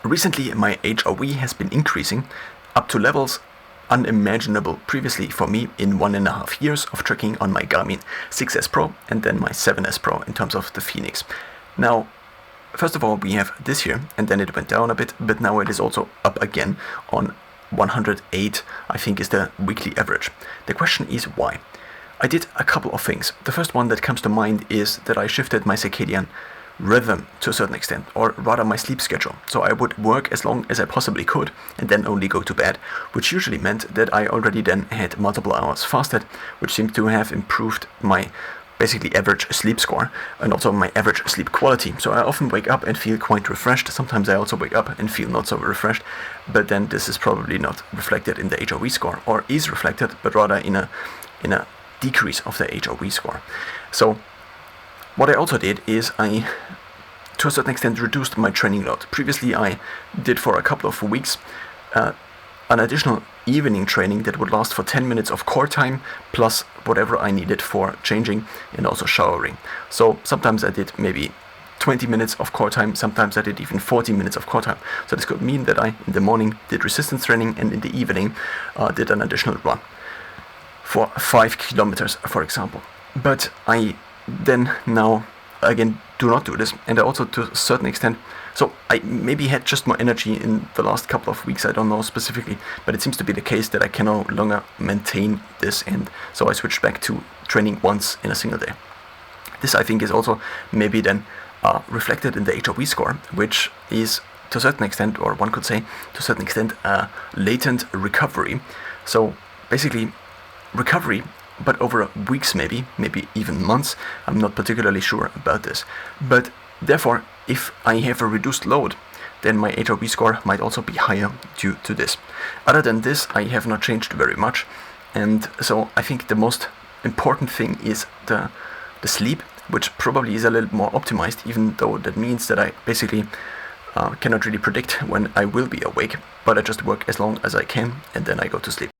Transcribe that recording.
Recently, my HRV has been increasing up to levels unimaginable previously for me in 1.5 years of tracking on my Garmin 6S Pro and then my 7S Pro in terms of the Fenix. Now, first of all, we have this here, and then it went down a bit, but now it is also up again on 108, I think is the weekly average. The question is why? I did a couple of things. The first one that comes to mind is that I shifted my circadian rhythm to a certain extent, or rather my sleep schedule. So I would work as long as I possibly could and then only go to bed, which usually meant that I already then had multiple hours fasted, which seemed to have improved my basically average sleep score and also my average sleep quality. So I often wake up and feel quite refreshed. Sometimes I also wake up and feel not so refreshed, but then this is probably not reflected in the HRV score, or is reflected, but rather in a decrease of the HRV score. So what I also did is I, to a certain extent, reduced my training load. Previously, I did for a couple of weeks an additional evening training that would last for 10 minutes of core time, plus whatever I needed for changing and also showering. So sometimes I did maybe 20 minutes of core time, sometimes I did even 40 minutes of core time. So this could mean that I, in the morning, did resistance training, and in the evening, did an additional run for 5 kilometers, for example. But I then now again do not do this, and I also, to a certain extent, so I maybe had just more energy in the last couple of weeks, I don't know specifically, but it seems to be the case that I can no longer maintain this, and so I switched back to training once in a single day. This, I think, is also maybe then reflected in the HRV score, which is to a certain extent, or one could say to a certain extent, latent recovery. So basically recovery, but over weeks, maybe even months. I'm not particularly sure about this. But therefore, if I have a reduced load, then my HRV score might also be higher due to this. Other than this, I have not changed very much. And so I think the most important thing is the sleep, which probably is a little more optimized, even though that means that I basically cannot really predict when I will be awake, but I just work as long as I can and then I go to sleep.